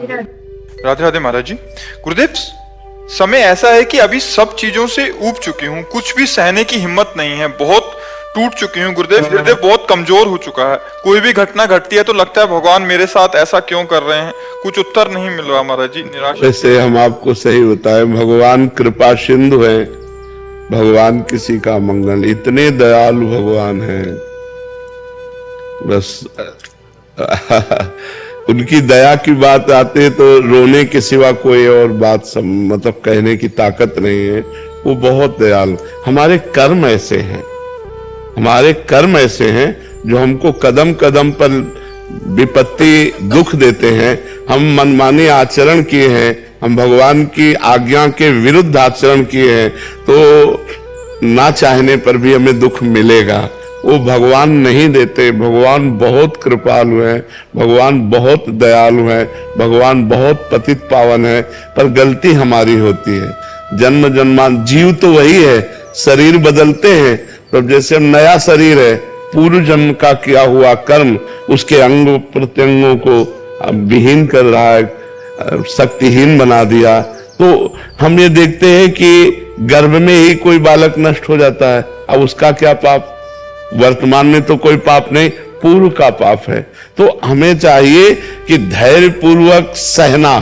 राधे राधे महाराज जी। गुरुदेव, समय ऐसा है कि अभी सब चीजों से ऊब चुकी हूँ, कुछ भी सहने की हिम्मत नहीं है, बहुत टूट चुकी हूँ गुरुदेव। हृदय बहुत कमजोर हो चुका है। कोई भी घटना घटती है तो लगता है भगवान मेरे साथ ऐसा क्यों कर रहे हैं, कुछ उत्तर नहीं मिल रहा महाराज जी, निराश। वैसे हम आपको सही बताएं, भगवान कृपा सिंधु है, भगवान किसी का मंगल, इतने दयालु भगवान हैं, बस उनकी दया की बात आते तो रोने के सिवा कोई और बात मतलब कहने की ताकत नहीं है। वो बहुत दयालु। हमारे कर्म ऐसे हैं, हमारे कर्म ऐसे हैं जो हमको कदम कदम पर विपत्ति दुख देते हैं। हम मनमानी आचरण किए हैं, हम भगवान की आज्ञा के विरुद्ध आचरण किए हैं, तो ना चाहने पर भी हमें दुख मिलेगा। वो भगवान नहीं देते। भगवान बहुत कृपालु है, भगवान बहुत दयालु है, भगवान बहुत पतित पावन है, पर गलती हमारी होती है। जन्म जन्मान जीव तो वही है, शरीर बदलते हैं। तो जैसे नया शरीर है, पूर्व जन्म का किया हुआ कर्म उसके अंग प्रत्यंगों को विहीन कर रहा है, शक्तिहीन बना दिया। तो हम ये देखते हैं कि गर्भ में ही कोई बालक नष्ट हो जाता है, अब उसका क्या पाप? वर्तमान में तो कोई पाप नहीं, पूर्व का पाप है। तो हमें चाहिए कि धैर्य पूर्वक सहना।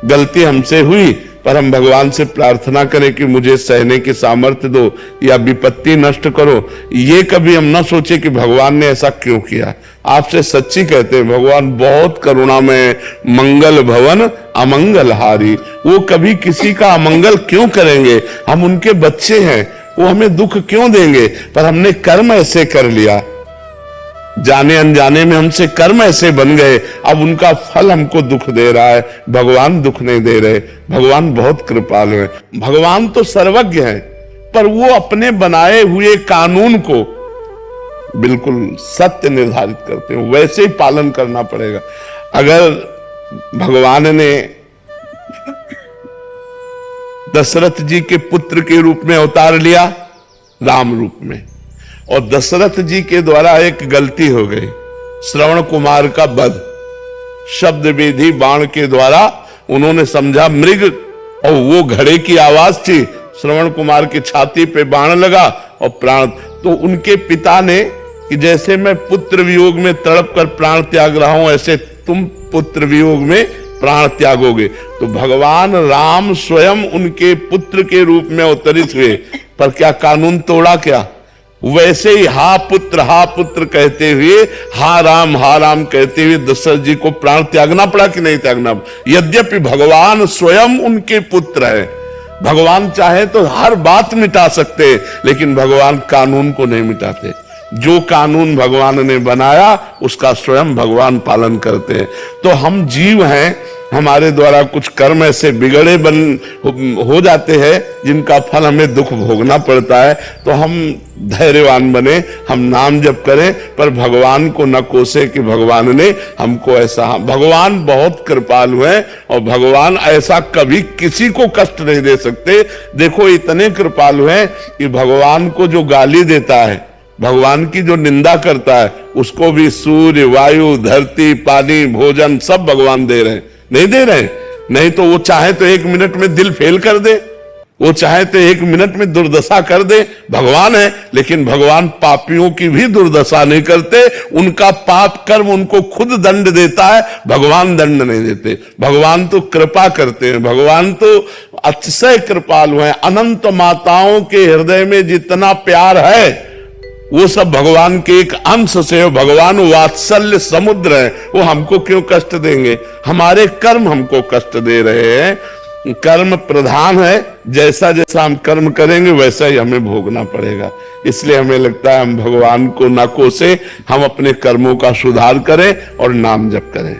गलती हमसे हुई, पर हम भगवान से प्रार्थना करें कि मुझे सहने की सामर्थ्य दो या विपत्ति नष्ट करो। ये कभी हम ना सोचे कि भगवान ने ऐसा क्यों किया। आपसे सच्ची कहते हैं, भगवान बहुत करुणामय, मंगल भवन अमंगल हारी। वो कभी किसी का अमंगल क्यों करेंगे? हम उनके बच्चे हैं, वो हमें दुख क्यों देंगे? पर हमने कर्म ऐसे कर लिया, जाने अनजाने में हमसे कर्म ऐसे बन गए, अब उनका फल हमको दुख दे रहा है। भगवान दुख नहीं दे रहे। भगवान बहुत कृपालु है। भगवान तो सर्वज्ञ है, पर वो अपने बनाए हुए कानून को बिल्कुल सत्य निर्धारित करते हैं, वैसे ही पालन करना पड़ेगा। अगर भगवान ने दशरथ जी के पुत्र के रूप में अवतार लिया, राम रूप में, और दशरथ जी के द्वारा एक गलती हो गई, श्रवण कुमार का वध। शब्द विधि बाण के द्वारा उन्होंने समझा मृग, और वो घड़े की आवाज थी, श्रवण कुमार की छाती पे बाण लगा और प्राण। तो उनके पिता ने कि जैसे मैं पुत्र वियोग में तड़प कर प्राण त्याग रहा हूं, ऐसे तुम पुत्र वियोग में प्राण त्यागोगे। तो भगवान राम स्वयं उनके पुत्र के रूप में अवतरित हुए, पर क्या कानून तोड़ा? क्या? वैसे ही हा पुत्र कहते हुए, हा राम कहते हुए दशरथ जी को प्राण त्यागना पड़ा कि नहीं त्यागना? यद्यपि भगवान स्वयं उनके पुत्र है, भगवान चाहे तो हर बात मिटा सकते, लेकिन भगवान कानून को नहीं मिटाते। जो कानून भगवान ने बनाया उसका स्वयं भगवान पालन करते हैं। तो हम जीव हैं, हमारे द्वारा कुछ कर्म ऐसे बिगड़े हो जाते हैं जिनका फल हमें दुख भोगना पड़ता है। तो हम धैर्यवान बने, हम नाम जप करें, पर भगवान को न कोसे कि भगवान ने हमको ऐसा। भगवान बहुत कृपालु है, और भगवान ऐसा कभी किसी को कष्ट नहीं दे सकते। देखो, इतने कृपालु हैं कि भगवान को जो गाली देता है, भगवान की जो निंदा करता है, उसको भी सूर्य, वायु, धरती, पानी, भोजन सब भगवान दे रहे हैं। नहीं दे रहे? नहीं तो वो चाहे तो 1 मिनट में दिल फेल कर दे, वो चाहे तो 1 मिनट में दुर्दशा कर दे। भगवान है, लेकिन भगवान पापियों की भी दुर्दशा नहीं करते। उनका पाप कर्म उनको खुद दंड देता है, भगवान दंड नहीं देते। भगवान तो कृपा करते हैं, भगवान तो अतिशय कृपालु हैं। अनंत माताओं के हृदय में जितना प्यार है, वो सब भगवान के एक अंश से। भगवान वात्सल्य समुद्र है, वो हमको क्यों कष्ट देंगे? हमारे कर्म हमको कष्ट दे रहे हैं। कर्म प्रधान है, जैसा जैसा हम कर्म करेंगे वैसा ही हमें भोगना पड़ेगा। इसलिए हमें लगता है हम भगवान को न कोसे, हम अपने कर्मों का सुधार करें और नाम जप करें।